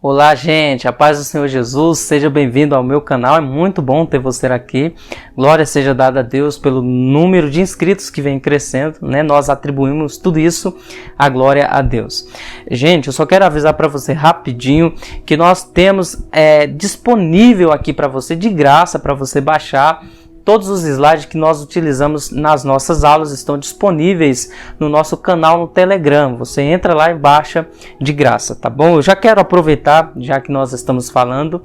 Olá, gente, a paz do Senhor Jesus, seja bem-vindo ao meu canal, é muito bom ter você aqui. Glória seja dada a Deus pelo número de inscritos que vem crescendo, né? Nós atribuímos tudo isso à glória a Deus. Gente, eu só quero avisar para você rapidinho que nós temos disponível aqui para você, de graça, para você baixar. Todos os slides que nós utilizamos nas nossas aulas estão disponíveis no nosso canal no Telegram. Você entra lá e baixa de graça, tá bom? Eu já quero aproveitar, já que nós estamos falando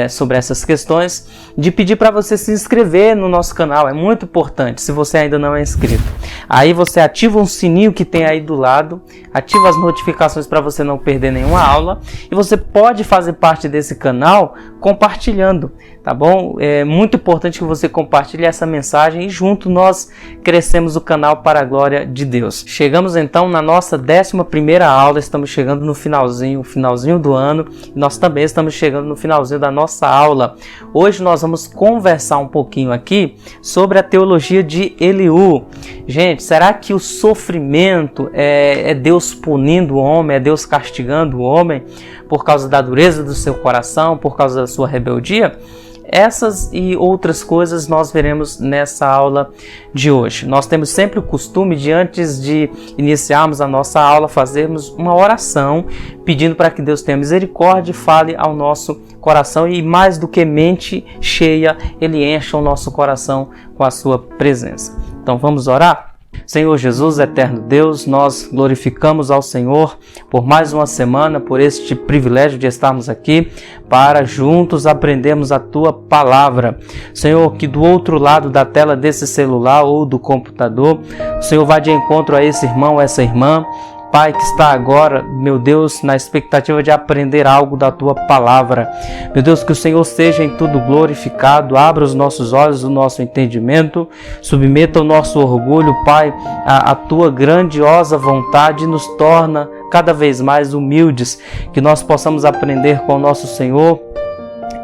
sobre essas questões, de pedir para você se inscrever no nosso canal. É muito importante, se você ainda não é inscrito. Aí você ativa um sininho que tem aí do lado, ativa as notificações para você não perder nenhuma aula. E você pode fazer parte desse canal compartilhando, tá bom? É muito importante que você compartilhe essa mensagem e junto nós crescemos o canal para a glória de Deus. Chegamos então na nossa 11ª aula, estamos chegando no finalzinho do ano, e nós também estamos chegando no finalzinho da nossa aula. Hoje nós vamos conversar um pouquinho aqui sobre a teologia de Eliú. Gente, será que o sofrimento é Deus punindo o homem, é Deus castigando o homem por causa da dureza do seu coração, por causa da sua rebeldia? Essas e outras coisas nós veremos nessa aula de hoje. Nós temos sempre o costume de, antes de iniciarmos a nossa aula, fazermos uma oração pedindo para que Deus tenha misericórdia e fale ao nosso coração e, mais do que mente cheia, Ele encha o nosso coração com a sua presença. Então vamos orar? Senhor Jesus, eterno Deus, nós glorificamos ao Senhor por mais uma semana, por este privilégio de estarmos aqui para juntos aprendermos a Tua Palavra. Senhor, que do outro lado da tela desse celular ou do computador, o Senhor vá de encontro a esse irmão, essa irmã, Pai, que está agora, meu Deus, na expectativa de aprender algo da Tua Palavra. Meu Deus, que o Senhor seja em tudo glorificado, abra os nossos olhos, o nosso entendimento, submeta o nosso orgulho, Pai, a Tua grandiosa vontade, nos torna cada vez mais humildes, que nós possamos aprender com o nosso Senhor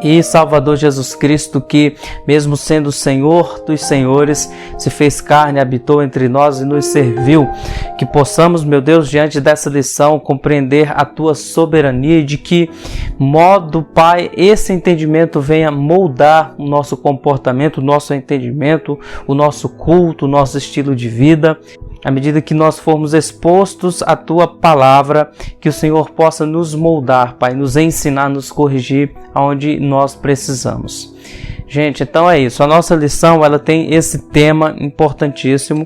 e Salvador Jesus Cristo, que mesmo sendo o Senhor dos Senhores, se fez carne, habitou entre nós e nos serviu. Que possamos, meu Deus, diante dessa lição, compreender a Tua soberania e de que modo, Pai, esse entendimento venha moldar o nosso comportamento, o nosso entendimento, o nosso culto, o nosso estilo de vida. À medida que nós formos expostos à Tua Palavra, que o Senhor possa nos moldar, Pai, nos ensinar, nos corrigir aonde nós precisamos. Gente, então é isso. A nossa lição ela tem esse tema importantíssimo.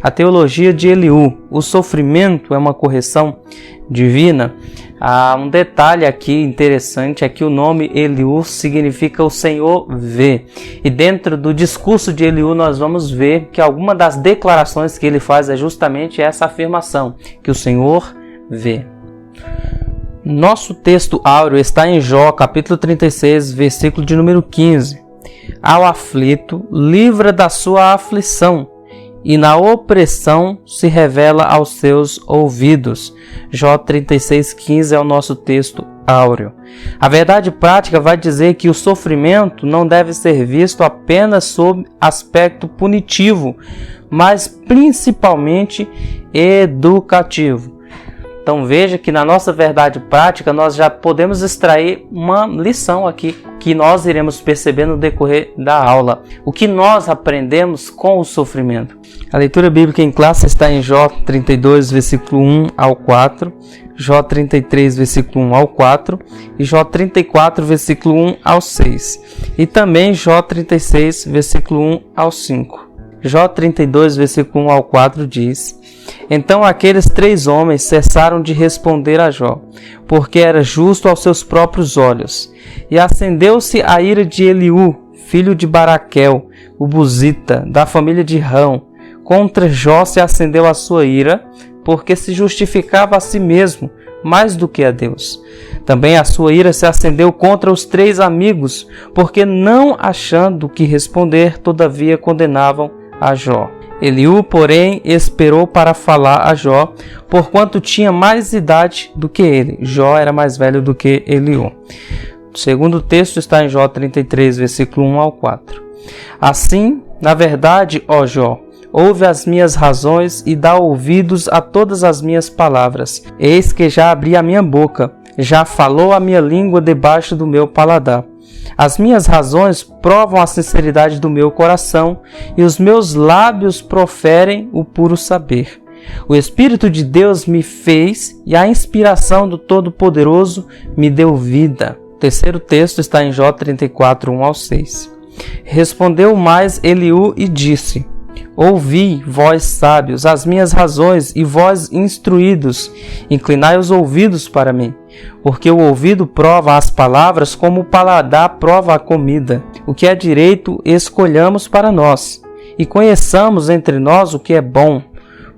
A teologia de Eliú. O sofrimento é uma correção divina. Um detalhe aqui interessante é que o nome Eliú significa o Senhor vê. E dentro do discurso de Eliú nós vamos ver que alguma das declarações que ele faz é justamente essa afirmação, que o Senhor vê. Nosso texto áureo está em Jó, capítulo 36, versículo de número 15. Ao aflito, livra da sua aflição, e na opressão se revela aos seus ouvidos. Jó 36,15 é o nosso texto áureo. A verdade prática vai dizer que o sofrimento não deve ser visto apenas sob aspecto punitivo, mas principalmente educativo. Então veja que na nossa verdade prática nós já podemos extrair uma lição aqui que nós iremos perceber no decorrer da aula. O que nós aprendemos com o sofrimento. A leitura bíblica em classe está em Jó 32, versículo 1 ao 4, Jó 33, versículo 1 ao 4 e Jó 34, versículo 1 ao 6. E também Jó 36, versículo 1 ao 5. Jó 32, versículo 1 ao 4 diz: Então aqueles 3 homens cessaram de responder a Jó, porque era justo aos seus próprios olhos. E acendeu-se a ira de Eliú, filho de Baraquel, o Buzita, da família de Rão. Contra Jó se acendeu a sua ira, porque se justificava a si mesmo, mais do que a Deus. Também a sua ira se acendeu contra os 3 amigos, porque não achando o que responder, todavia condenavam a Jó. Eliú, porém, esperou para falar a Jó, porquanto tinha mais idade do que ele. Jó era mais velho do que Eliú. O segundo texto está em Jó 33, versículo 1 ao 4. Assim, na verdade, ó Jó, ouve as minhas razões e dá ouvidos a todas as minhas palavras. Eis que já abri a minha boca, já falou a minha língua debaixo do meu paladar. As minhas razões provam a sinceridade do meu coração, e os meus lábios proferem o puro saber. O Espírito de Deus me fez, e a inspiração do Todo-Poderoso me deu vida. O terceiro texto está em Jó 34, 1-6. Respondeu mais Eliú e disse: Ouvi, vós sábios, as minhas razões, e vós instruídos, inclinai os ouvidos para mim. Porque o ouvido prova as palavras, como o paladar prova a comida. O que é direito, escolhamos para nós, e conheçamos entre nós o que é bom.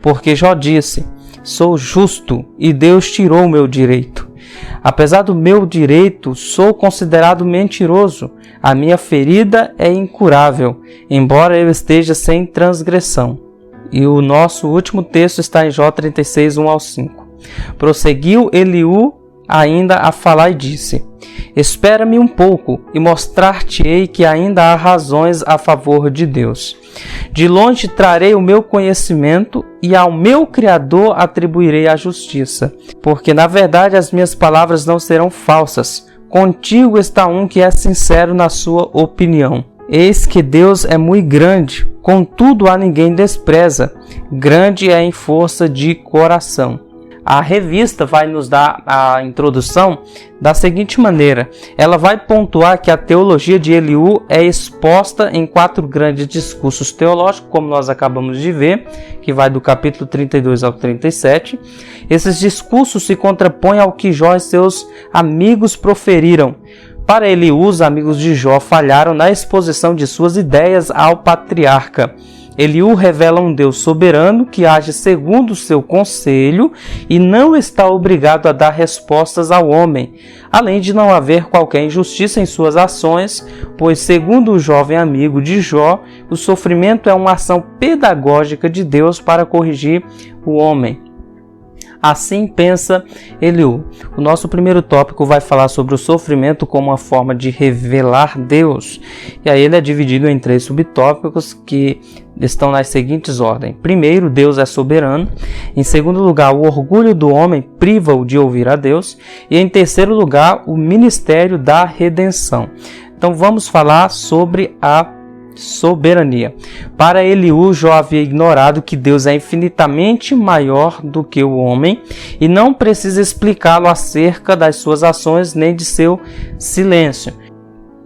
Porque Jó disse: Sou justo, e Deus tirou o meu direito. Apesar do meu direito, sou considerado mentiroso. A minha ferida é incurável, embora eu esteja sem transgressão. E o nosso último texto está em Jó 36, 1-5. Prosseguiu Eliú ainda a falar e disse: Espera-me um pouco, e mostrar-te-ei que ainda há razões a favor de Deus. De longe trarei o meu conhecimento, e ao meu Criador atribuirei a justiça. Porque, na verdade, as minhas palavras não serão falsas. Contigo está um que é sincero na sua opinião. Eis que Deus é muito grande, contudo a ninguém despreza. Grande é em força de coração. A revista vai nos dar a introdução da seguinte maneira. Ela vai pontuar que a teologia de Eliú é exposta em 4 grandes discursos teológicos, como nós acabamos de ver, que vai do capítulo 32 ao 37. Esses discursos se contrapõem ao que Jó e seus amigos proferiram. Para Eliú, os amigos de Jó falharam na exposição de suas ideias ao patriarca. Eliú revela um Deus soberano que age segundo o seu conselho e não está obrigado a dar respostas ao homem, além de não haver qualquer injustiça em suas ações, pois, segundo o jovem amigo de Jó, o sofrimento é uma ação pedagógica de Deus para corrigir o homem. Assim pensa Eliú. O nosso primeiro tópico vai falar sobre o sofrimento como uma forma de revelar Deus. E aí ele é dividido em 3 subtópicos que estão nas seguintes ordens. Primeiro, Deus é soberano. Em segundo lugar, o orgulho do homem priva-o de ouvir a Deus. E em terceiro lugar, o ministério da redenção. Então vamos falar sobre a soberania. Para Eliú, Jó havia ignorado que Deus é infinitamente maior do que o homem e não precisa explicá-lo acerca das suas ações nem de seu silêncio.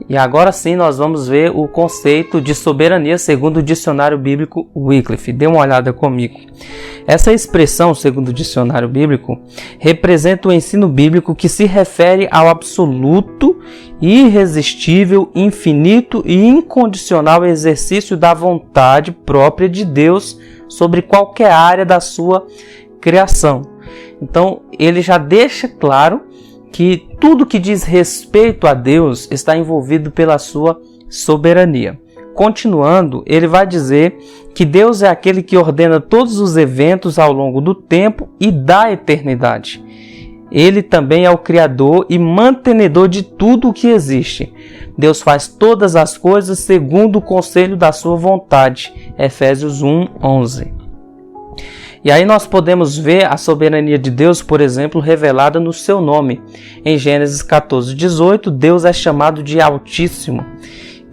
E agora sim nós vamos ver o conceito de soberania segundo o dicionário bíblico Wycliffe. Dê uma olhada comigo. Essa expressão, segundo o dicionário bíblico, representa o ensino bíblico que se refere ao absoluto, irresistível, infinito e incondicional exercício da vontade própria de Deus sobre qualquer área da sua criação. Então, ele já deixa claro que tudo que diz respeito a Deus está envolvido pela sua soberania. Continuando, ele vai dizer que Deus é aquele que ordena todos os eventos ao longo do tempo e da eternidade. Ele também é o Criador e mantenedor de tudo o que existe. Deus faz todas as coisas segundo o conselho da sua vontade. Efésios 1:11. E aí nós podemos ver a soberania de Deus, por exemplo, revelada no seu nome. Em Gênesis 14:18, Deus é chamado de Altíssimo.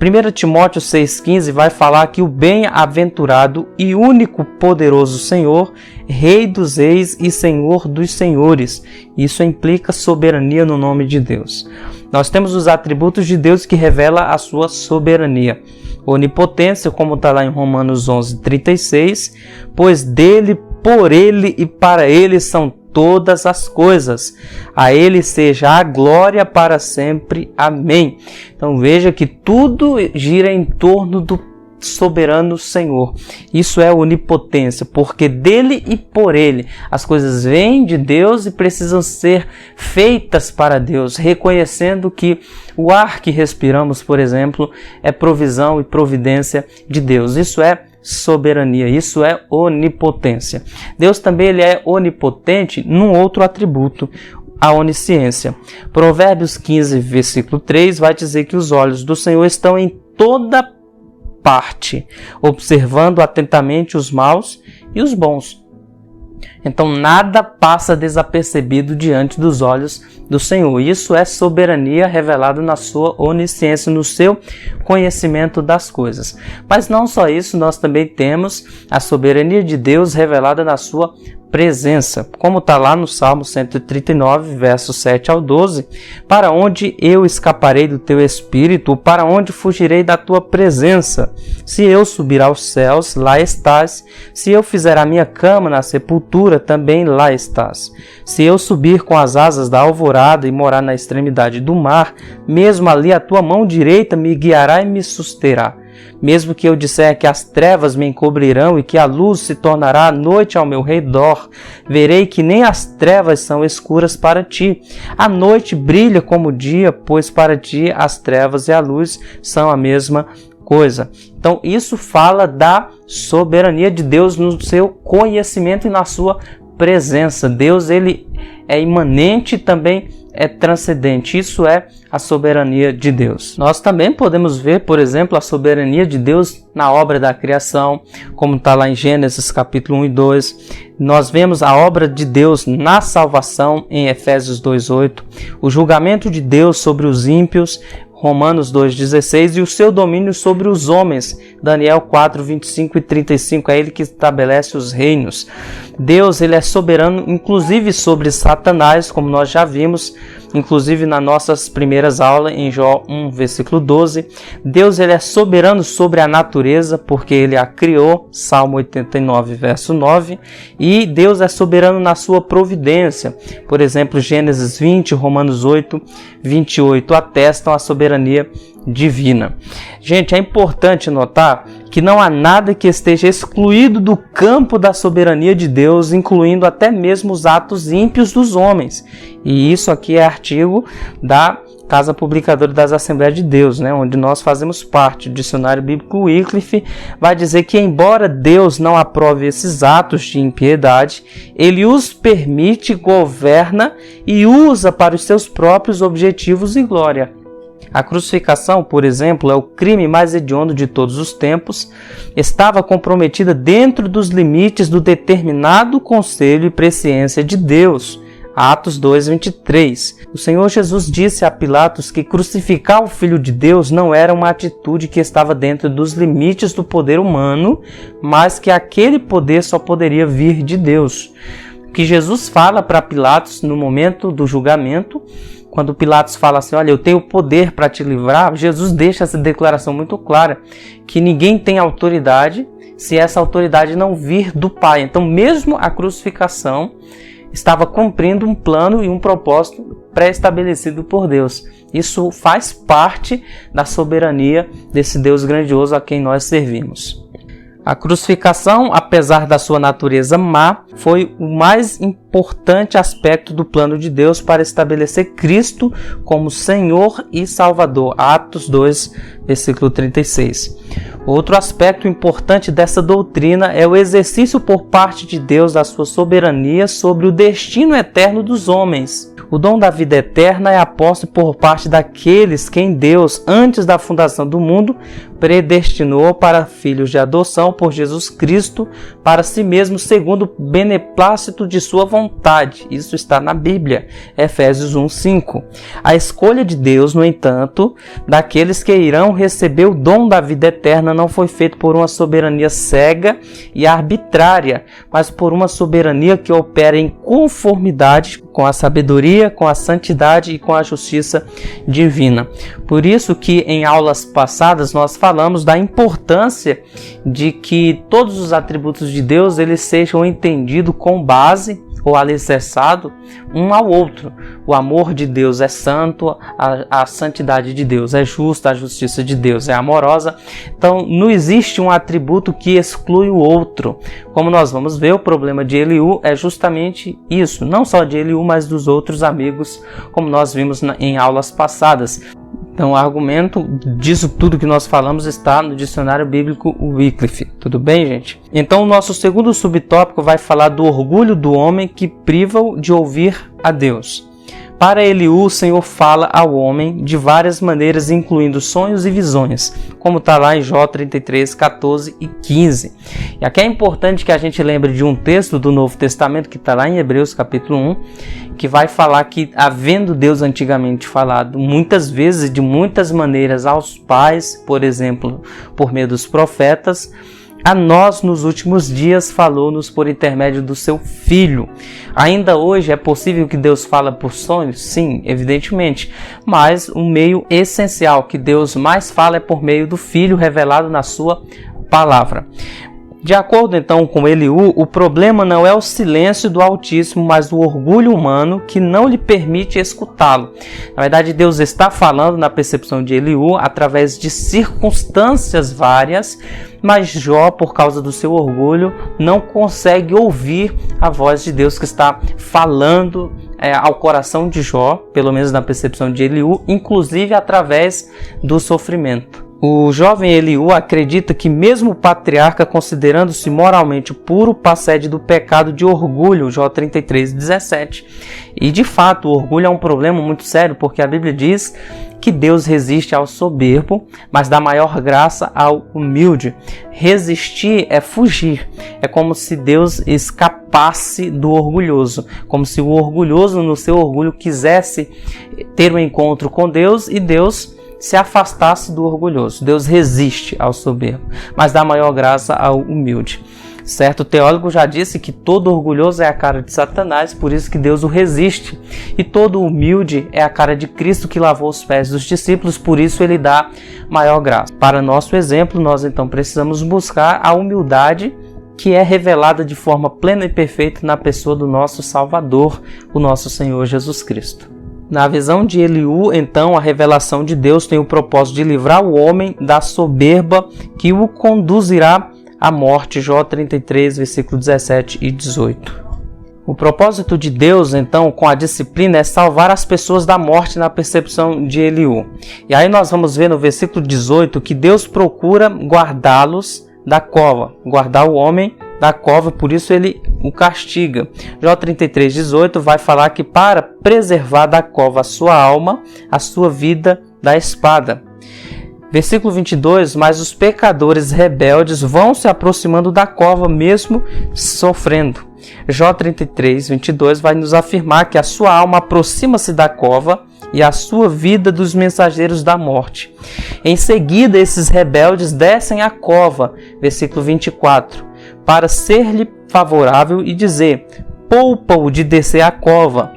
1 Timóteo 6,15 vai falar que o bem-aventurado e único poderoso Senhor, Rei dos reis e Senhor dos senhores. Isso implica soberania no nome de Deus. Nós temos os atributos de Deus que revela a sua soberania. Onipotência, como está lá em Romanos 11:36, pois dele, por ele e para ele são todas as coisas. A ele seja a glória para sempre. Amém. Então veja que tudo gira em torno do soberano Senhor. Isso é onipotência, porque dele e por ele as coisas vêm de Deus e precisam ser feitas para Deus, reconhecendo que o ar que respiramos, por exemplo, é provisão e providência de Deus. Isso é soberania, isso é onipotência. Deus também ele é onipotente num outro atributo, a onisciência. Provérbios 15, versículo 3 vai dizer que os olhos do Senhor estão em toda parte, observando atentamente os maus e os bons. Então nada passa desapercebido diante dos olhos do Senhor. Isso é soberania revelada na sua onisciência, no seu conhecimento das coisas. Mas não só isso, nós também temos a soberania de Deus revelada na sua presença, como está lá no Salmo 139, versos 7 ao 12, para onde eu escaparei do teu espírito, para onde fugirei da tua presença? Se eu subir aos céus, lá estás, se eu fizer a minha cama na sepultura, também lá estás. Se eu subir com as asas da alvorada e morar na extremidade do mar, mesmo ali a tua mão direita me guiará e me susterá. Mesmo que eu disser que as trevas me encobrirão e que a luz se tornará a noite ao meu redor, verei que nem as trevas são escuras para ti. A noite brilha como o dia, pois para ti as trevas e a luz são a mesma coisa. Então isso fala da soberania de Deus no seu conhecimento e na sua presença. Deus, ele é imanente e também é transcendente. Isso é a soberania de Deus. Nós também podemos ver, por exemplo, a soberania de Deus na obra da criação, como está lá em Gênesis capítulo 1 e 2. Nós vemos a obra de Deus na salvação em Efésios 2:8, o julgamento de Deus sobre os ímpios, Romanos 2:16, e o seu domínio sobre os homens, Daniel 4:25 e 35, é ele que estabelece os reinos. Deus, ele é soberano inclusive sobre Satanás, como nós já vimos, inclusive nas nossas primeiras aulas em Jó 1, versículo 12. Deus, ele é soberano sobre a natureza, porque ele a criou, Salmo 89, verso 9. E Deus é soberano na sua providência. Por exemplo, Gênesis 20, Romanos 8, 28 atestam a soberania divina. Gente, é importante notar que não há nada que esteja excluído do campo da soberania de Deus, incluindo até mesmo os atos ímpios dos homens. E isso aqui é artigo da Casa Publicadora das Assembleias de Deus, onde nós fazemos parte. O Dicionário Bíblico Wycliffe vai dizer que, embora Deus não aprove esses atos de impiedade, ele os permite, governa e usa para os seus próprios objetivos e glória. A crucificação, por exemplo, é o crime mais hediondo de todos os tempos. Estava comprometida dentro dos limites do determinado conselho e presciência de Deus. Atos 2:23. O Senhor Jesus disse a Pilatos que crucificar o Filho de Deus não era uma atitude que estava dentro dos limites do poder humano, mas que aquele poder só poderia vir de Deus. O que Jesus fala para Pilatos no momento do julgamento, quando Pilatos fala assim, olha, eu tenho poder para te livrar, Jesus deixa essa declaração muito clara, que ninguém tem autoridade se essa autoridade não vir do Pai. Então, mesmo a crucificação estava cumprindo um plano e um propósito pré-estabelecido por Deus. Isso faz parte da soberania desse Deus grandioso a quem nós servimos. A crucificação, apesar da sua natureza má, foi o mais importante aspecto do plano de Deus para estabelecer Cristo como Senhor e Salvador. Atos 2, versículo 36. Outro aspecto importante dessa doutrina é o exercício por parte de Deus da sua soberania sobre o destino eterno dos homens. O dom da vida eterna é aposto por parte daqueles quem Deus, antes da fundação do mundo, predestinou para filhos de adoção por Jesus Cristo para si mesmo, segundo o beneplácito de sua vontade. Isso está na Bíblia, Efésios 1:5. A escolha de Deus, no entanto, daqueles que irão receber o dom da vida eterna não foi feita por uma soberania cega e arbitrária, mas por uma soberania que opera em conformidade com a sabedoria, com a santidade e com a justiça divina. Por isso que em aulas passadas nós falamos da importância de que todos os atributos de Deus eles sejam entendidos com base ou alicerçado um ao outro. O amor de Deus é santo, a santidade de Deus é justa, a justiça de Deus é amorosa. Então não existe um atributo que exclui o outro. Como nós vamos ver, o problema de Eliú é justamente isso, não só de Eliú, mas dos outros amigos, como nós vimos em aulas passadas. Então o argumento disso tudo que nós falamos está no Dicionário Bíblico Wycliffe. Tudo bem, gente? Então o nosso segundo subtópico vai falar do orgulho do homem que priva-o de ouvir a Deus. Para Eliú, o Senhor fala ao homem de várias maneiras, incluindo sonhos e visões, como está lá em Jó 33, 14 e 15. E aqui é importante que a gente lembre de um texto do Novo Testamento, que está lá em Hebreus capítulo 1, que vai falar que, havendo Deus antigamente falado muitas vezes, de muitas maneiras aos pais, por exemplo, por meio dos profetas, a nós nos últimos dias falou-nos por intermédio do seu Filho. Ainda hoje é possível que Deus fale por sonhos? Sim, evidentemente. Mas o meio essencial que Deus mais fala é por meio do Filho revelado na sua palavra. De acordo então com Eliú, o problema não é o silêncio do Altíssimo, mas o orgulho humano que não lhe permite escutá-lo. Na verdade, Deus está falando, na percepção de Eliú, através de circunstâncias várias, mas Jó, por causa do seu orgulho, não consegue ouvir a voz de Deus que está falando ao coração de Jó, pelo menos na percepção de Eliú, inclusive através do sofrimento. O jovem Eliú acredita que mesmo o patriarca, considerando-se moralmente puro, procede do pecado de orgulho, Jó 33, 17. E de fato, o orgulho é um problema muito sério, porque a Bíblia diz que Deus resiste ao soberbo, mas dá maior graça ao humilde. Resistir é fugir. É como se Deus escapasse do orgulhoso, como se o orgulhoso, no seu orgulho, quisesse ter um encontro com Deus e Deus se afastasse do orgulhoso. Deus resiste ao soberbo, mas dá maior graça ao humilde. Certo teólogo já disse que todo orgulhoso é a cara de Satanás, por isso que Deus o resiste. E todo humilde é a cara de Cristo, que lavou os pés dos discípulos, por isso ele dá maior graça. Para nosso exemplo, nós então precisamos buscar a humildade que é revelada de forma plena e perfeita na pessoa do nosso Salvador, o nosso Senhor Jesus Cristo. Na visão de Eliú, então, a revelação de Deus tem o propósito de livrar o homem da soberba que o conduzirá à morte. Jó 33, versículo 17 e 18. O propósito de Deus, então, com a disciplina é salvar as pessoas da morte na percepção de Eliú. E aí nós vamos ver no versículo 18 que Deus procura guardá-los da cova, guardar o homem da cova, por isso ele o castiga. Jó 33, 18 vai falar que para preservar da cova a sua alma, a sua vida da espada. Versículo 22, mas os pecadores rebeldes vão se aproximando da cova mesmo sofrendo. Jó 33, 22 vai nos afirmar que a sua alma aproxima-se da cova e a sua vida dos mensageiros da morte. Em seguida, esses rebeldes descem à cova, versículo 24, para ser-lhe favorável e dizer: poupa-o de descer à cova.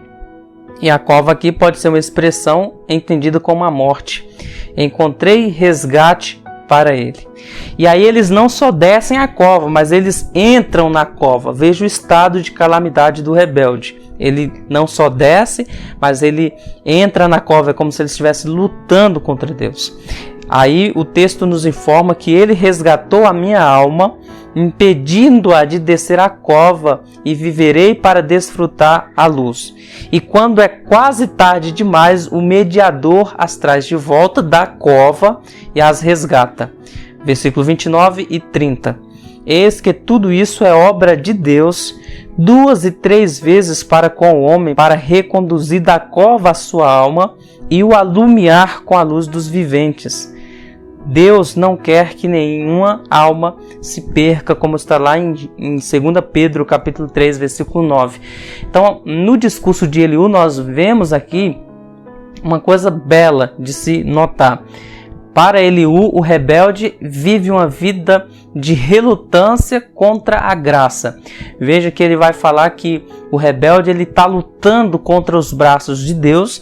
E a cova aqui pode ser uma expressão entendida como a morte. Encontrei resgate para ele. E aí eles não só descem à cova, mas eles entram na cova. Veja o estado de calamidade do rebelde. Ele não só desce, mas ele entra na cova, é como se ele estivesse lutando contra Deus. Aí o texto nos informa que ele resgatou a minha alma, impedindo-a de descer à cova, e viverei para desfrutar a luz. E quando é quase tarde demais, o mediador as traz de volta da cova e as resgata. Versículo 29 e 30. Eis que tudo isso é obra de Deus, 2 e 3 vezes para com o homem, para reconduzir da cova a sua alma e o alumiar com a luz dos viventes. Deus não quer que nenhuma alma se perca, como está lá em 2 Pedro capítulo 3, versículo 9. Então, no discurso de Eliú, nós vemos aqui uma coisa bela de se notar. Para Eliú, o rebelde vive uma vida de relutância contra a graça. Veja que ele vai falar que o rebelde está lutando contra os braços de Deus,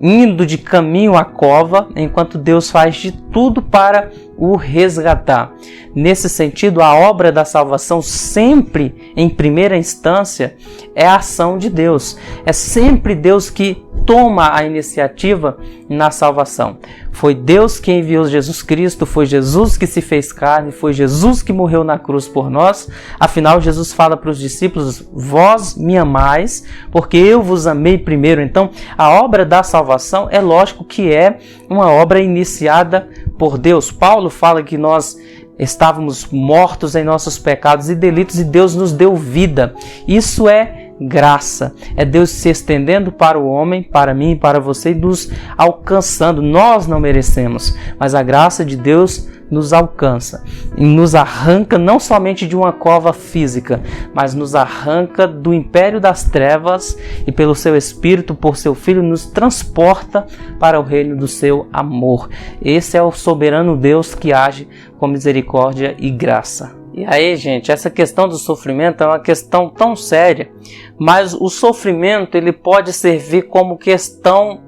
indo de caminho à cova, enquanto Deus faz de tudo para o resgatar. Nesse sentido, a obra da salvação sempre, em primeira instância, é a ação de Deus. É sempre Deus que toma a iniciativa na salvação. Foi Deus que enviou Jesus Cristo, foi Jesus que se fez carne, foi Jesus que morreu na cruz por nós. Afinal, Jesus fala para os discípulos: vós me amais, porque eu vos amei primeiro. Então, a obra da salvação é lógico que é uma obra iniciada por Deus. Paulo fala que nós estávamos mortos em nossos pecados e delitos e Deus nos deu vida. Isso é graça. É Deus se estendendo para o homem, para mim e para você, e nos alcançando. Nós não merecemos, mas a graça de Deus nos alcança e nos arranca não somente de uma cova física, mas nos arranca do império das trevas e pelo seu Espírito, por seu Filho, nos transporta para o reino do seu amor. Esse é o soberano Deus que age com misericórdia e graça. E aí, gente, essa questão do sofrimento é uma questão tão séria, mas o sofrimento ele pode servir como questão,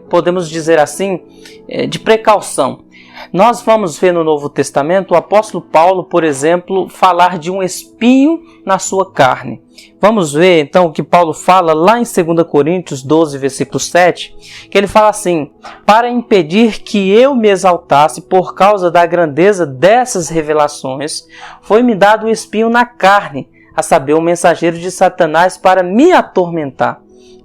podemos dizer assim, de precaução. Nós vamos ver no Novo Testamento o apóstolo Paulo, por exemplo, falar de um espinho na sua carne. Vamos ver então o que Paulo fala lá em 2 Coríntios 12, versículo 7, que ele fala assim: para impedir que eu me exaltasse por causa da grandeza dessas revelações, foi-me dado um espinho na carne, a saber, o mensageiro de Satanás para me atormentar.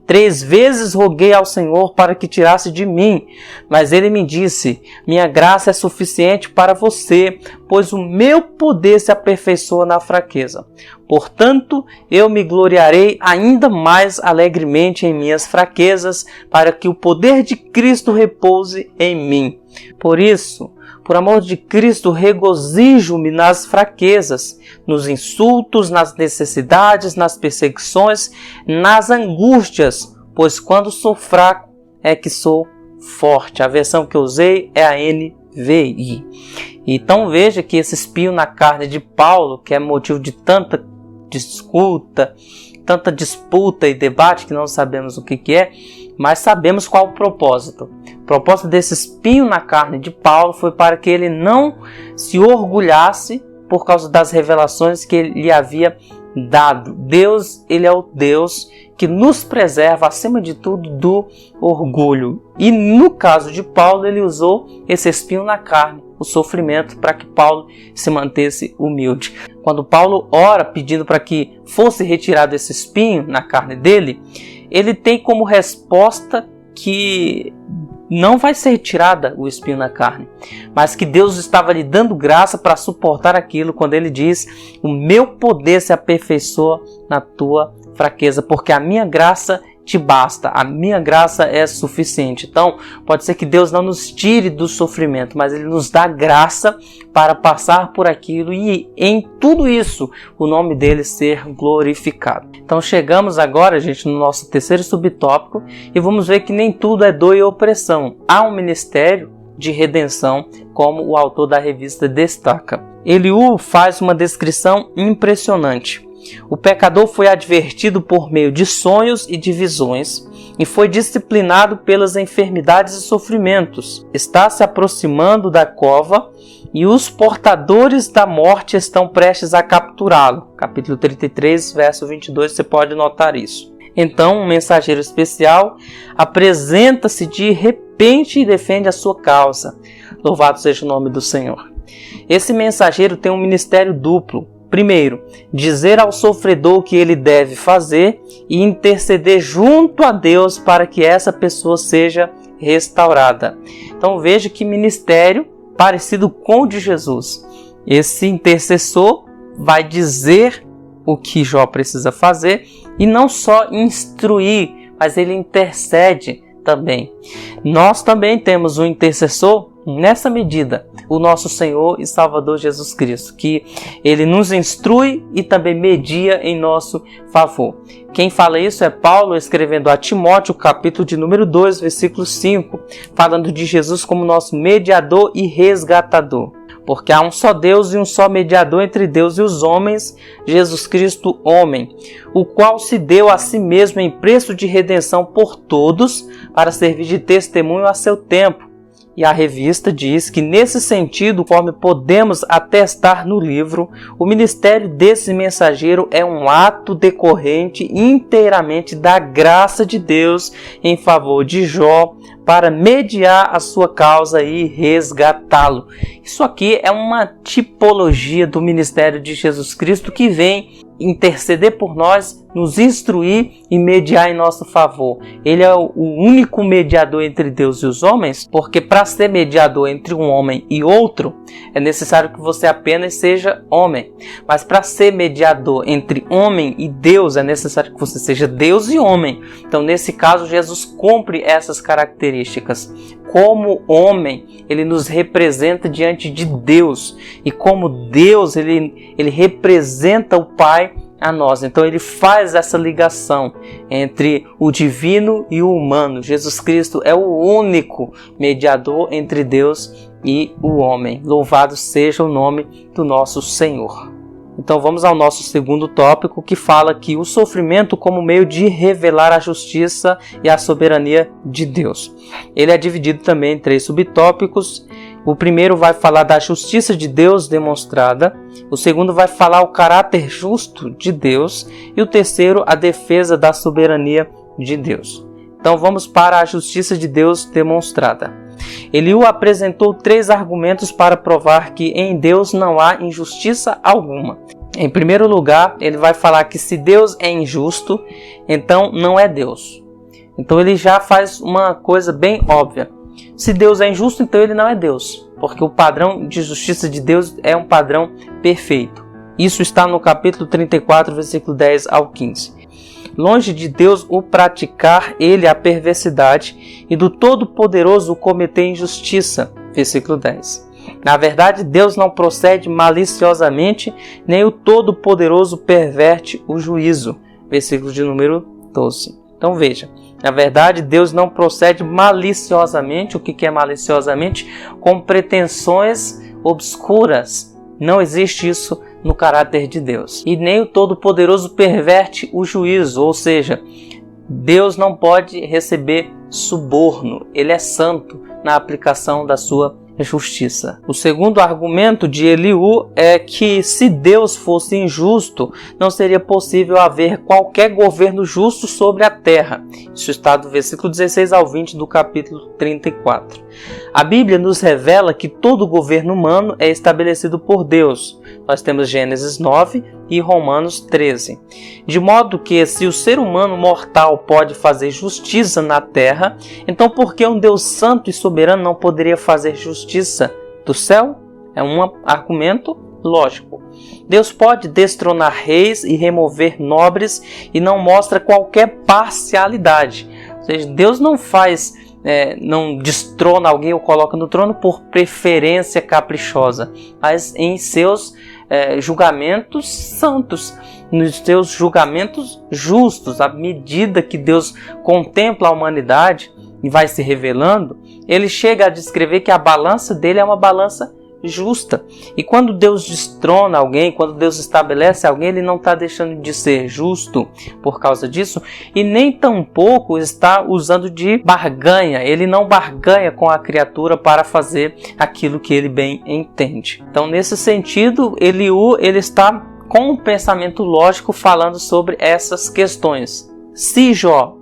3 vezes roguei ao Senhor para que tirasse de mim, mas ele me disse: minha graça é suficiente para você, pois o meu poder se aperfeiçoa na fraqueza. Portanto, eu me gloriarei ainda mais alegremente em minhas fraquezas, para que o poder de Cristo repouse em mim. Por isso, por amor de Cristo, regozijo-me nas fraquezas, nos insultos, nas necessidades, nas perseguições, nas angústias, pois quando sou fraco é que sou forte. A versão que eu usei é a NVI. Então veja que esse espinho na carne de Paulo, que é motivo de tanta disputa e debate, que não sabemos o que é, mas sabemos qual o propósito. O propósito desse espinho na carne de Paulo foi para que ele não se orgulhasse por causa das revelações que ele lhe havia dado. Deus, ele é o Deus que nos preserva, acima de tudo, do orgulho. E no caso de Paulo, ele usou esse espinho na carne, o sofrimento, para que Paulo se mantesse humilde. Quando Paulo ora pedindo para que fosse retirado esse espinho na carne dele, ele tem como resposta que não vai ser retirada o espinho na carne, mas que Deus estava lhe dando graça para suportar aquilo, quando ele diz: o meu poder se aperfeiçoa na tua fraqueza, porque a minha graça te basta, a minha graça é suficiente. Então, pode ser que Deus não nos tire do sofrimento, mas Ele nos dá graça para passar por aquilo e em tudo isso o nome dele ser glorificado. Então chegamos agora, gente, no nosso terceiro subtópico e vamos ver que nem tudo é dor e opressão. Há um ministério de redenção, como o autor da revista destaca. Eliú faz uma descrição impressionante. O pecador foi advertido por meio de sonhos e de visões e foi disciplinado pelas enfermidades e sofrimentos. Está se aproximando da cova e os portadores da morte estão prestes a capturá-lo. Capítulo 33, verso 22, você pode notar isso. Então, um mensageiro especial apresenta-se de repente e defende a sua causa. Louvado seja o nome do Senhor. Esse mensageiro tem um ministério duplo. Primeiro, dizer ao sofredor o que ele deve fazer e interceder junto a Deus para que essa pessoa seja restaurada. Então veja que ministério parecido com o de Jesus. Esse intercessor vai dizer o que Jó precisa fazer e não só instruir, mas ele intercede também. Nós também temos um intercessor nessa medida, o nosso Senhor e Salvador Jesus Cristo, que Ele nos instrui e também media em nosso favor. Quem fala isso é Paulo, escrevendo a Timóteo, capítulo de número 2, versículo 5, falando de Jesus como nosso mediador e resgatador. Porque há um só Deus e um só mediador entre Deus e os homens, Jesus Cristo, homem, o qual se deu a si mesmo em preço de redenção por todos, para servir de testemunho a seu tempo. E a revista diz que, nesse sentido, conforme podemos atestar no livro, o ministério desse mensageiro é um ato decorrente inteiramente da graça de Deus em favor de Jó, para mediar a sua causa e resgatá-lo. Isso aqui é uma tipologia do ministério de Jesus Cristo que vem interceder por nós, nos instruir e mediar em nosso favor. Ele é o único mediador entre Deus e os homens, porque para ser mediador entre um homem e outro, É necessário que você apenas seja homem. Mas para ser mediador entre homem e Deus, é necessário que você seja Deus e homem. Então, nesse caso, Jesus cumpre essas características. Como homem, ele nos representa diante de Deus. E como Deus, ele representa o Pai a nós. Então ele faz essa ligação entre o divino e o humano. Jesus Cristo é o único mediador entre Deus e o homem. Louvado seja o nome do nosso Senhor. Então vamos ao nosso segundo tópico, que fala que o sofrimento como meio de revelar a justiça e a soberania de Deus. Ele é dividido também em 3 subtópicos. O primeiro vai falar da justiça de Deus demonstrada, o segundo vai falar o caráter justo de Deus e o terceiro a defesa da soberania de Deus. Então vamos para a justiça de Deus demonstrada. Eliú apresentou 3 argumentos para provar que em Deus não há injustiça alguma. Em primeiro lugar, ele vai falar que se Deus é injusto, então não é Deus. Então ele já faz uma coisa bem óbvia. Se Deus é injusto, então ele não é Deus, porque o padrão de justiça de Deus é um padrão perfeito. Isso está no capítulo 34, versículo 10 ao 15. Longe de Deus o praticar ele a perversidade e do Todo-Poderoso o cometer injustiça. Versículo 10. Na verdade, Deus não procede maliciosamente, nem o Todo-Poderoso perverte o juízo. Versículo de número 12. Então veja, na verdade, Deus não procede maliciosamente. O que é maliciosamente? Com pretensões obscuras. Não existe isso no caráter de Deus. E nem o Todo-Poderoso perverte o juízo, ou seja, Deus não pode receber suborno. Ele é santo na aplicação da sua justiça. O segundo argumento de Eliú é que se Deus fosse injusto, não seria possível haver qualquer governo justo sobre a terra. Isso está do versículo 16 ao 20 do capítulo 34. A Bíblia nos revela que todo governo humano é estabelecido por Deus. Nós temos Gênesis 9 e Romanos 13. De modo que se o ser humano mortal pode fazer justiça na terra, então por que um Deus santo e soberano não poderia fazer justiça do céu? É um argumento lógico. Deus pode destronar reis e remover nobres e não mostra qualquer parcialidade. Ou seja, Deus não não destrona alguém ou coloca no trono por preferência caprichosa, mas em seus julgamentos santos, nos seus julgamentos justos. À medida que Deus contempla a humanidade e vai se revelando, ele chega a descrever que a balança dele é uma balança justa. E quando Deus destrona alguém, quando Deus estabelece alguém, ele não está deixando de ser justo por causa disso, e nem tampouco está usando de barganha. Ele não barganha com a criatura para fazer aquilo que ele bem entende. Então, nesse sentido, Eliú ele está com um pensamento lógico falando sobre essas questões. Se Jó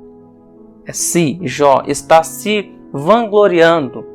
está se vangloriando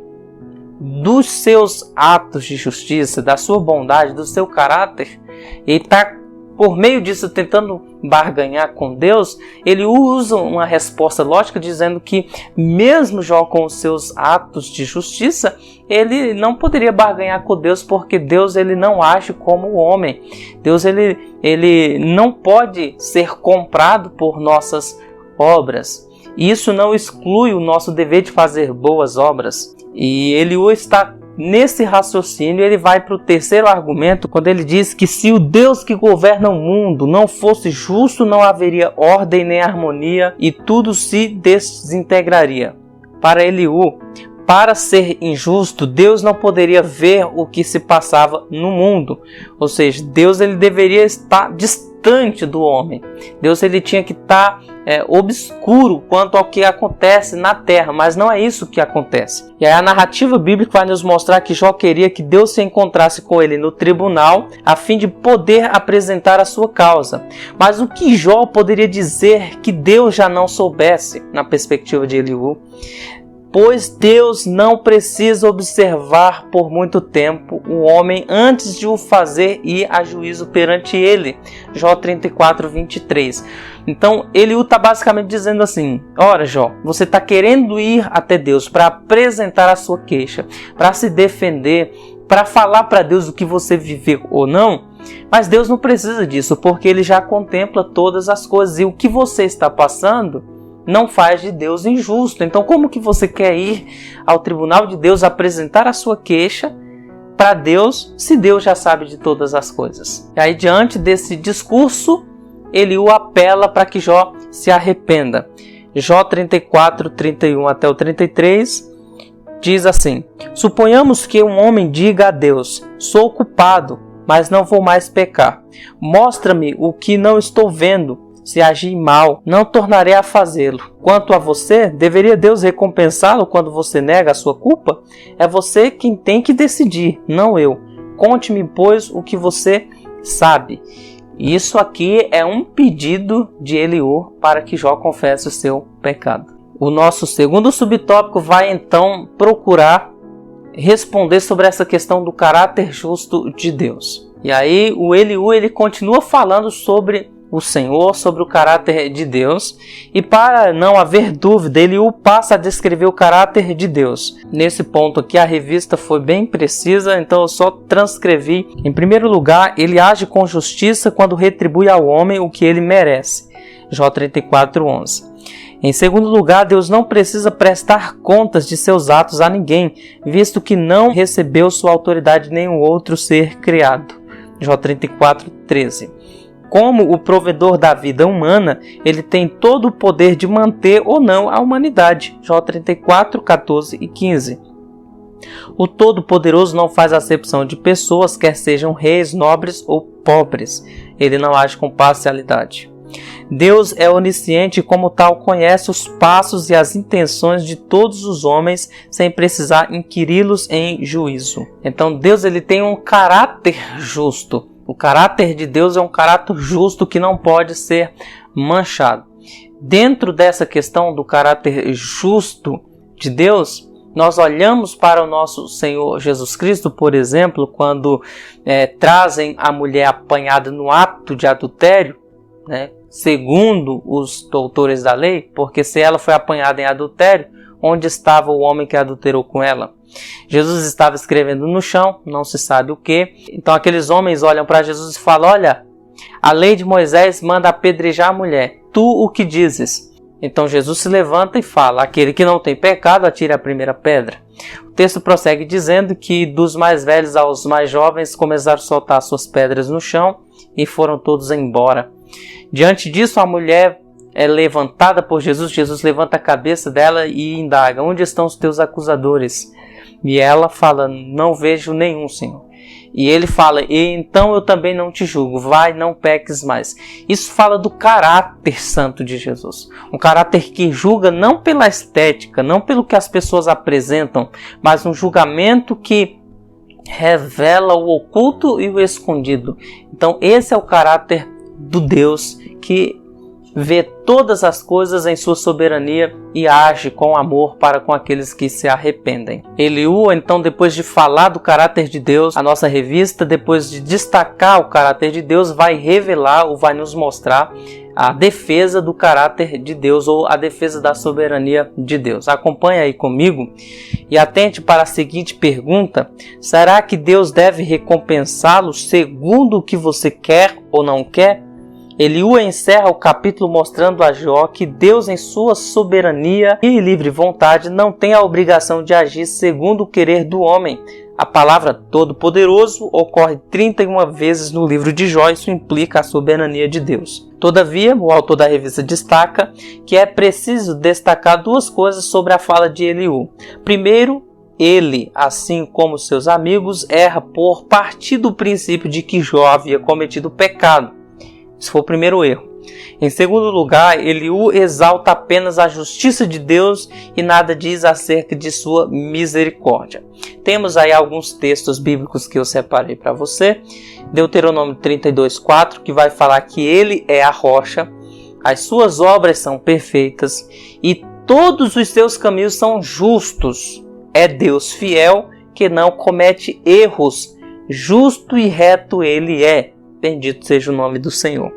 dos seus atos de justiça, da sua bondade, do seu caráter, e está por meio disso tentando barganhar com Deus, ele usa uma resposta lógica dizendo que mesmo Jó com os seus atos de justiça, ele não poderia barganhar com Deus, porque Deus ele não age como o homem. Deus ele não pode ser comprado por nossas obras. Isso não exclui o nosso dever de fazer boas obras. E Eliú está nesse raciocínio. Ele vai para o terceiro argumento, quando ele diz que se o Deus que governa o mundo não fosse justo, não haveria ordem nem harmonia e tudo se desintegraria. Para Eliú, para ser injusto, Deus não poderia ver o que se passava no mundo. Ou seja, Deus ele deveria estar distante do homem. Deus ele tinha que estar obscuro quanto ao que acontece na terra, mas não é isso que acontece. E aí a narrativa bíblica vai nos mostrar que Jó queria que Deus se encontrasse com ele no tribunal a fim de poder apresentar a sua causa. Mas o que Jó poderia dizer que Deus já não soubesse, na perspectiva de Eliú? Pois Deus não precisa observar por muito tempo o homem antes de o fazer ir a juízo perante ele. Jó 34, 23. Então, Eliú está basicamente dizendo assim: ora, Jó, você está querendo ir até Deus para apresentar a sua queixa, para se defender, para falar para Deus o que você viveu ou não, mas Deus não precisa disso, porque Ele já contempla todas as coisas, e o que você está passando não faz de Deus injusto. Então como que você quer ir ao tribunal de Deus apresentar a sua queixa para Deus, se Deus já sabe de todas as coisas? E aí, diante desse discurso, Eliú apela para que Jó se arrependa. Jó 34, 31 até o 33 diz assim: suponhamos que um homem diga a Deus: sou culpado, mas não vou mais pecar. Mostra-me o que não estou vendo. Se agir mal, não tornarei a fazê-lo. Quanto a você, deveria Deus recompensá-lo quando você nega a sua culpa? É você quem tem que decidir, não eu. Conte-me, pois, o que você sabe. Isso aqui é um pedido de Eliú para que Jó confesse o seu pecado. O nosso segundo subtópico vai então procurar responder sobre essa questão do caráter justo de Deus. E aí o Eliú ele continua falando sobre o Senhor, sobre o caráter de Deus, e para não haver dúvida, Eliú passa a descrever o caráter de Deus. Nesse ponto aqui a revista foi bem precisa, então eu só transcrevi. Em primeiro lugar, ele age com justiça quando retribui ao homem o que ele merece. Jó 34:11. Em segundo lugar, Deus não precisa prestar contas de seus atos a ninguém, visto que não recebeu sua autoridade nenhum outro ser criado. Jó 34:13. Como o provedor da vida humana, ele tem todo o poder de manter ou não a humanidade. Jó 34, 14 e 15. O Todo-Poderoso não faz acepção de pessoas, quer sejam reis, nobres ou pobres. Ele não age com parcialidade. Deus é onisciente e, como tal, conhece os passos e as intenções de todos os homens sem precisar inquiri-los em juízo. Então Deus ele tem um caráter justo. O caráter de Deus é um caráter justo que não pode ser manchado. Dentro dessa questão do caráter justo de Deus, nós olhamos para o nosso Senhor Jesus Cristo, por exemplo, quando trazem a mulher apanhada no ato de adultério, né, segundo os doutores da lei, porque se ela foi apanhada em adultério, onde estava o homem que adulterou com ela? Jesus estava escrevendo no chão, não se sabe o que. Então aqueles homens olham para Jesus e falam: olha, a lei de Moisés manda apedrejar a mulher, tu o que dizes? Então Jesus se levanta e fala: aquele que não tem pecado, atire a primeira pedra. O texto prossegue dizendo que dos mais velhos aos mais jovens começaram a soltar suas pedras no chão e foram todos embora. Diante disso, a mulher é levantada por Jesus. Jesus levanta a cabeça dela e indaga: onde estão os teus acusadores? E ela fala: não vejo nenhum, Senhor. E ele fala: e então eu também não te julgo, vai, não peques mais. Isso fala do caráter santo de Jesus. Um caráter que julga não pela estética, não pelo que as pessoas apresentam, mas um julgamento que revela o oculto e o escondido. Então esse é o caráter do Deus que vê todas as coisas em sua soberania e age com amor para com aqueles que se arrependem. Eliú, então, depois de falar do caráter de Deus, a nossa revista, depois de destacar o caráter de Deus, vai revelar ou vai nos mostrar a defesa do caráter de Deus ou a defesa da soberania de Deus. Acompanhe aí comigo e atente para a seguinte pergunta: será que Deus deve recompensá-lo segundo o que você quer ou não quer? Eliú encerra o capítulo mostrando a Jó que Deus, em sua soberania e livre vontade, não tem a obrigação de agir segundo o querer do homem. A palavra Todo-Poderoso ocorre 31 vezes no livro de Jó, isso implica a soberania de Deus. Todavia, o autor da revista destaca que é preciso destacar duas coisas sobre a fala de Eliú. Primeiro, ele, assim como seus amigos, erra por partir do princípio de que Jó havia cometido pecado. Esse foi o primeiro erro. Em segundo lugar, Eliú exalta apenas a justiça de Deus e nada diz acerca de sua misericórdia. Temos aí alguns textos bíblicos que eu separei para você. Deuteronômio 32:4, que vai falar que ele é a rocha, as suas obras são perfeitas e todos os seus caminhos são justos. É Deus fiel que não comete erros. Justo e reto ele é. Bendito seja o nome do Senhor.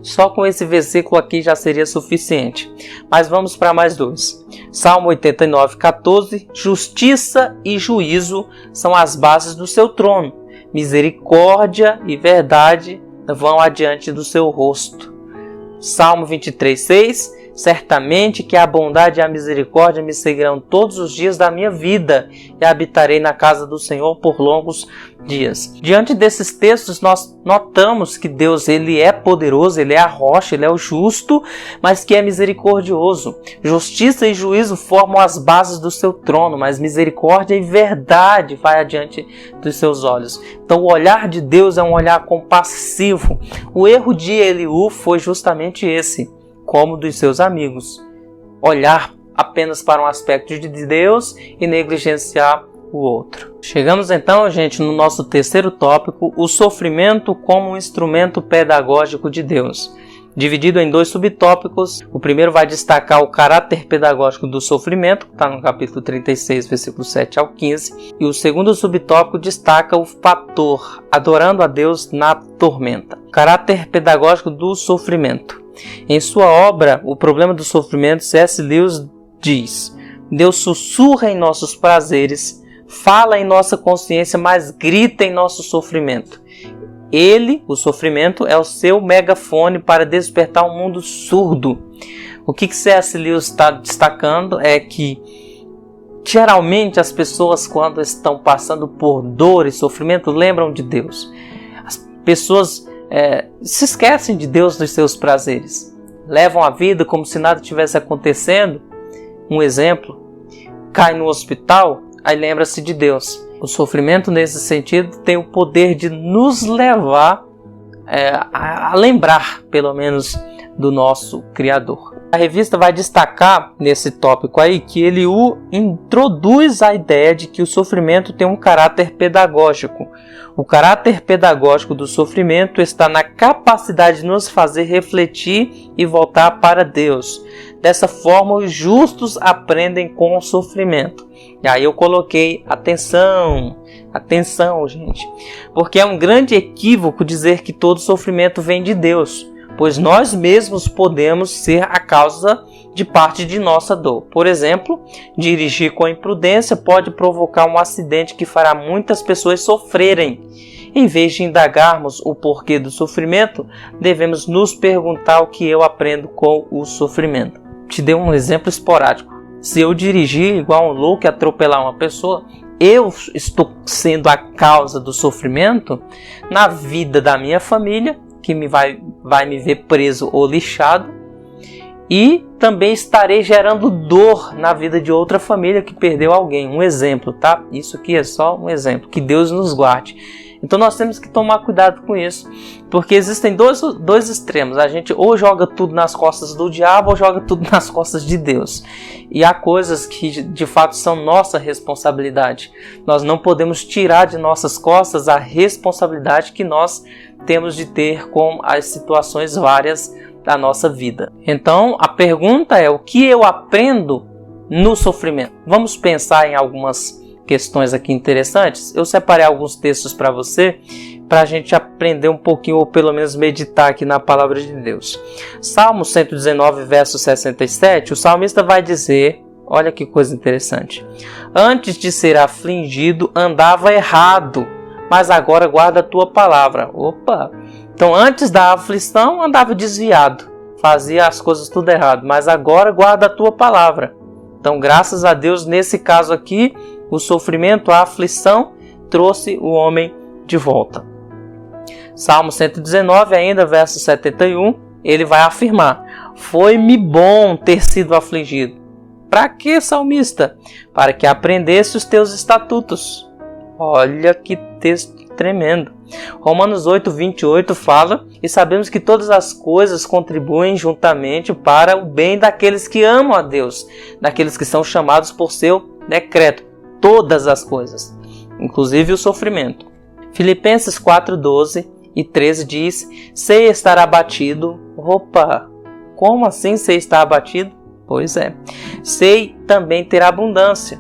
Só com esse versículo aqui já seria suficiente. Mas vamos para mais dois. Salmo 89:14. Justiça e juízo são as bases do seu trono. Misericórdia e verdade vão adiante do seu rosto. Salmo 23:6. Certamente que a bondade e a misericórdia me seguirão todos os dias da minha vida e habitarei na casa do Senhor por longos dias. Diante desses textos, nós notamos que Deus ele é poderoso, ele é a rocha, ele é o justo, mas que é misericordioso. Justiça e juízo formam as bases do seu trono, mas misericórdia e verdade vai adiante dos seus olhos. Então o olhar de Deus é um olhar compassivo. O erro de Eliú foi justamente esse, como dos seus amigos, olhar apenas para um aspecto de Deus e negligenciar o outro. Chegamos então, gente, no nosso terceiro tópico, o sofrimento como um instrumento pedagógico de Deus. Dividido em dois subtópicos, o primeiro vai destacar o caráter pedagógico do sofrimento, que está no capítulo 36, versículos 7 ao 15, e o segundo subtópico destaca o fator adorando a Deus na tormenta. Caráter pedagógico do sofrimento. Em sua obra, O Problema do Sofrimento, C.S. Lewis diz: Deus sussurra em nossos prazeres, fala em nossa consciência, mas grita em nosso sofrimento. Ele, o sofrimento, é o seu megafone para despertar um mundo surdo. O que C.S. Lewis está destacando é que, geralmente, as pessoas, quando estão passando por dor e sofrimento, lembram de Deus. As pessoas se esquecem de Deus dos seus prazeres, levam a vida como se nada tivesse acontecendo. Um exemplo, cai no hospital, aí lembra-se de Deus. O sofrimento nesse sentido tem o poder de nos levar a lembrar, pelo menos, do nosso Criador. A revista vai destacar nesse tópico aí que ele introduz a ideia de que o sofrimento tem um caráter pedagógico. O caráter pedagógico do sofrimento está na capacidade de nos fazer refletir e voltar para Deus. Dessa forma, os justos aprendem com o sofrimento. E aí eu coloquei atenção, gente, porque é um grande equívoco dizer que todo sofrimento vem de Deus, pois nós mesmos podemos ser a causa de parte de nossa dor. Por exemplo, dirigir com imprudência pode provocar um acidente que fará muitas pessoas sofrerem. Em vez de indagarmos o porquê do sofrimento, devemos nos perguntar o que eu aprendo com o sofrimento. Te dei um exemplo esporádico. Se eu dirigir igual um louco e atropelar uma pessoa, eu estou sendo a causa do sofrimento na vida da minha família, que vai me ver preso ou lixado, e também estarei gerando dor na vida de outra família que perdeu alguém. Um exemplo, tá? Isso aqui é só um exemplo. Que Deus nos guarde. Então nós temos que tomar cuidado com isso, porque existem dois extremos. A gente ou joga tudo nas costas do diabo ou joga tudo nas costas de Deus. E há coisas que de fato são nossa responsabilidade. Nós não podemos tirar de nossas costas a responsabilidade que nós temos de ter com as situações várias da nossa vida. Então a pergunta é: o que eu aprendo no sofrimento? Vamos pensar em algumas questões aqui interessantes. Eu separei alguns textos para você, para a gente aprender um pouquinho, ou pelo menos meditar aqui na palavra de Deus. Salmo 119, verso 67, o salmista vai dizer, olha que coisa interessante: antes de ser afligido, andava errado, mas agora guarda a tua palavra. Opa! Então antes da aflição, andava desviado, fazia as coisas tudo errado, mas agora guarda a tua palavra. Então, graças a Deus, nesse caso aqui, o sofrimento, a aflição, trouxe o homem de volta. Salmo 119, ainda, verso 71, ele vai afirmar: foi-me bom ter sido afligido. Para quê, salmista? Para que aprendesse os teus estatutos. Olha que texto tremendo. Romanos 8, 28 fala: e sabemos que todas as coisas contribuem juntamente para o bem daqueles que amam a Deus, daqueles que são chamados por seu decreto. Todas as coisas, inclusive o sofrimento. Filipenses 4, 12 e 13 diz: sei estar abatido. Opa! Como assim sei estar abatido? Pois é. Sei também ter abundância.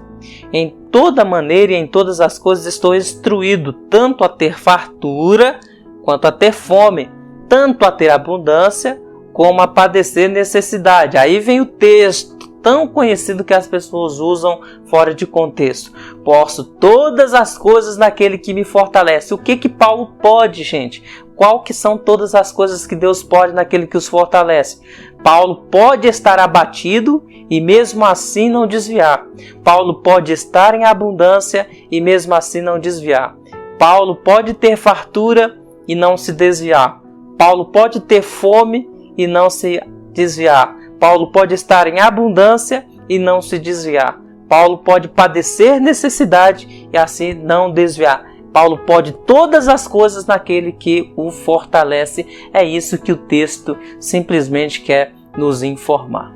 Em toda maneira e em todas as coisas estou instruído, tanto a ter fartura quanto a ter fome, tanto a ter abundância como a padecer necessidade. Aí vem o texto tão conhecido que as pessoas usam fora de contexto. Posso todas as coisas naquele que me fortalece. O que Paulo pode, gente? Qual que são todas as coisas que Deus pode naquele que os fortalece? Paulo pode estar abatido e mesmo assim não desviar. Paulo pode estar em abundância e mesmo assim não desviar. Paulo pode ter fartura e não se desviar. Paulo pode ter fome e não se desviar. Paulo pode estar em abundância e não se desviar. Paulo pode padecer necessidade e assim não desviar. Paulo pode todas as coisas naquele que o fortalece. É isso que o texto simplesmente quer nos informar.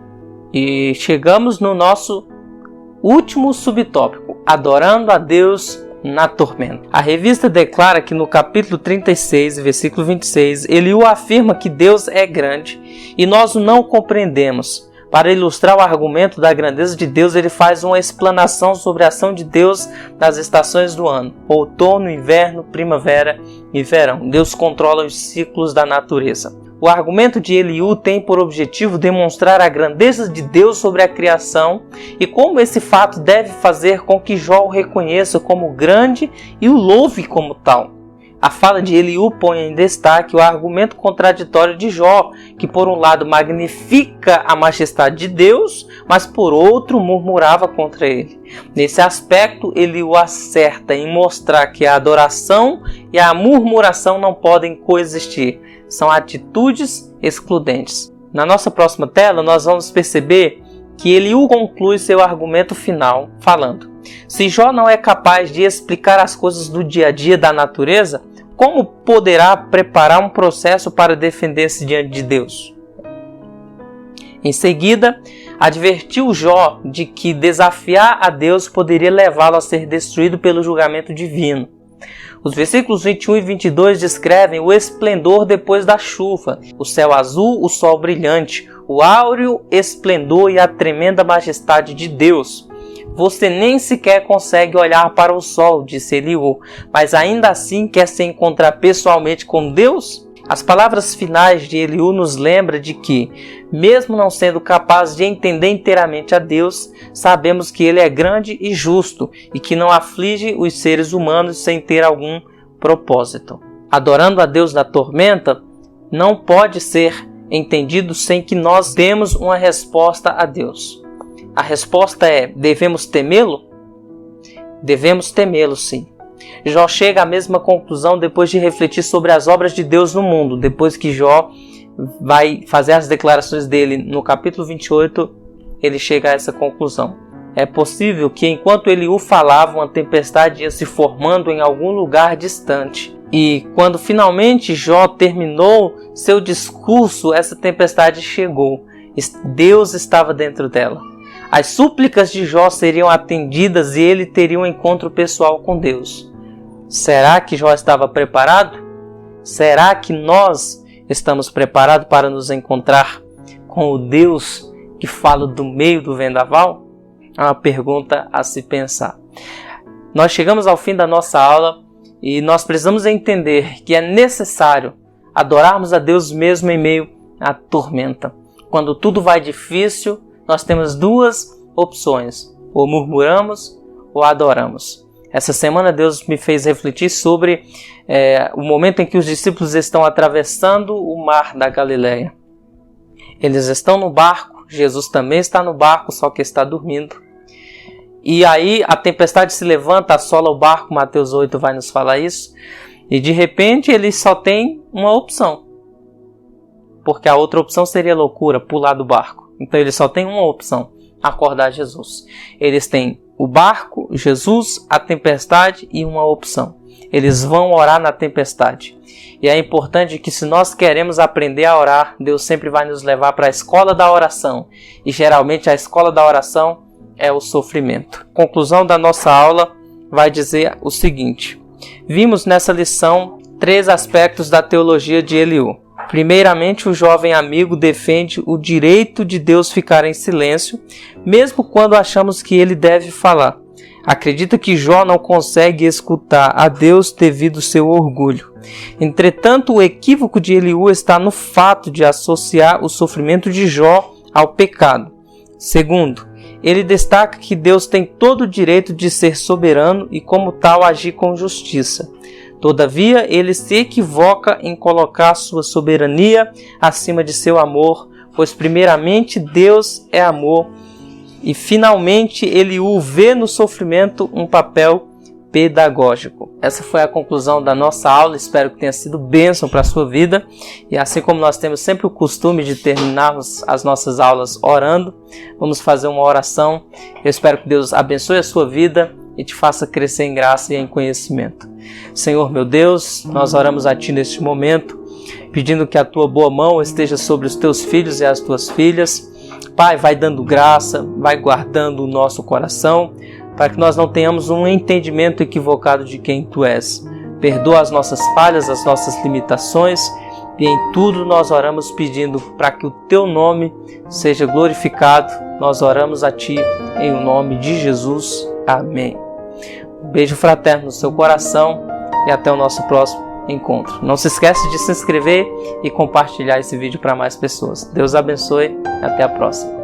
E chegamos no nosso último subtópico, adorando a Deus na tormenta. A revista declara que no capítulo 36, versículo 26, Eliú afirma que Deus é grande e nós não o compreendemos. Para ilustrar o argumento da grandeza de Deus, ele faz uma explanação sobre a ação de Deus nas estações do ano: outono, inverno, primavera e verão. Deus controla os ciclos da natureza. O argumento de Eliú tem por objetivo demonstrar a grandeza de Deus sobre a criação e como esse fato deve fazer com que Jó o reconheça como grande e o louve como tal. A fala de Eliú põe em destaque o argumento contraditório de Jó, que por um lado magnifica a majestade de Deus, mas por outro murmurava contra ele. Nesse aspecto, Eliú acerta em mostrar que a adoração e a murmuração não podem coexistir. São atitudes excludentes. Na nossa próxima tela, nós vamos perceber que Eliú conclui seu argumento final falando: se Jó não é capaz de explicar as coisas do dia a dia da natureza, como poderá preparar um processo para defender-se diante de Deus? Em seguida, advertiu Jó de que desafiar a Deus poderia levá-lo a ser destruído pelo julgamento divino. Os versículos 21 e 22 descrevem o esplendor depois da chuva, o céu azul, o sol brilhante, o áureo esplendor e a tremenda majestade de Deus. Você nem sequer consegue olhar para o sol, disse Eliú, mas ainda assim quer se encontrar pessoalmente com Deus? As palavras finais de Eliú nos lembram de que, mesmo não sendo capazes de entender inteiramente a Deus, sabemos que Ele é grande e justo e que não aflige os seres humanos sem ter algum propósito. Adorando a Deus na tormenta não pode ser entendido sem que nós demos uma resposta a Deus. A resposta é: devemos temê-lo? Devemos temê-lo, sim. Jó chega à mesma conclusão depois de refletir sobre as obras de Deus no mundo. Depois que Jó vai fazer as declarações dele no capítulo 28, ele chega a essa conclusão. É possível que enquanto Eliú falava, uma tempestade ia se formando em algum lugar distante. E quando finalmente Jó terminou seu discurso, essa tempestade chegou. Deus estava dentro dela. As súplicas de Jó seriam atendidas e ele teria um encontro pessoal com Deus. Será que Jó estava preparado? Será que nós estamos preparados para nos encontrar com o Deus que fala do meio do vendaval? É uma pergunta a se pensar. Nós chegamos ao fim da nossa aula e nós precisamos entender que é necessário adorarmos a Deus mesmo em meio à tormenta. Quando tudo vai difícil, nós temos duas opções: ou murmuramos ou adoramos. Essa semana Deus me fez refletir sobre o momento em que os discípulos estão atravessando o mar da Galileia. Eles estão no barco, Jesus também está no barco, só que está dormindo. E aí a tempestade se levanta, assola o barco, Mateus 8 vai nos falar isso. E de repente eles só têm uma opção. Porque a outra opção seria loucura, pular do barco. Então eles só têm uma opção: acordar Jesus. Eles têm o barco, Jesus, a tempestade e uma opção. Eles vão orar na tempestade. E é importante que, se nós queremos aprender a orar, Deus sempre vai nos levar para a escola da oração. E geralmente a escola da oração é o sofrimento. A conclusão da nossa aula vai dizer o seguinte: vimos nessa lição 3 aspectos da teologia de Eliú. Primeiramente, o jovem amigo defende o direito de Deus ficar em silêncio, mesmo quando achamos que ele deve falar. Acredita que Jó não consegue escutar a Deus devido ao seu orgulho. Entretanto, o equívoco de Eliú está no fato de associar o sofrimento de Jó ao pecado. Segundo, ele destaca que Deus tem todo o direito de ser soberano e, como tal, agir com justiça. Todavia, ele se equivoca em colocar sua soberania acima de seu amor, pois primeiramente Deus é amor e finalmente Eliú vê no sofrimento um papel pedagógico. Essa foi a conclusão da nossa aula, espero que tenha sido bênção para a sua vida. E assim como nós temos sempre o costume de terminarmos as nossas aulas orando, vamos fazer uma oração. Eu espero que Deus abençoe a sua vida e te faça crescer em graça e em conhecimento. Senhor meu Deus, nós oramos a Ti neste momento, pedindo que a Tua boa mão esteja sobre os Teus filhos e as Tuas filhas. Pai, vai dando graça, vai guardando o nosso coração, para que nós não tenhamos um entendimento equivocado de quem Tu és. Perdoa as nossas falhas, as nossas limitações, e em tudo nós oramos pedindo para que o Teu nome seja glorificado. Nós oramos a Ti em o nome de Jesus. Amém. Um beijo fraterno no seu coração e até o nosso próximo encontro. Não se esqueça de se inscrever e compartilhar esse vídeo para mais pessoas. Deus abençoe e até a próxima.